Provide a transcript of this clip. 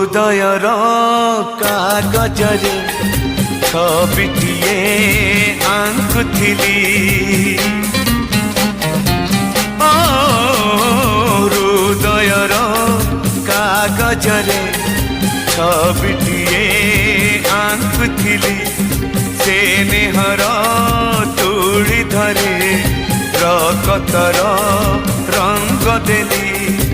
ହୃଦୟର କାଗଜରେ ଛବିଟିଏ ଆଙ୍କୁଥିଲି ଓ ହୃଦୟର କାଗଜରେ ଛବିଟିଏ ଆଙ୍କୁଥିଲି ସେ ନେହର ତୁଳି ଧରେ ରକତର ରଙ୍ଗ ଦେଲି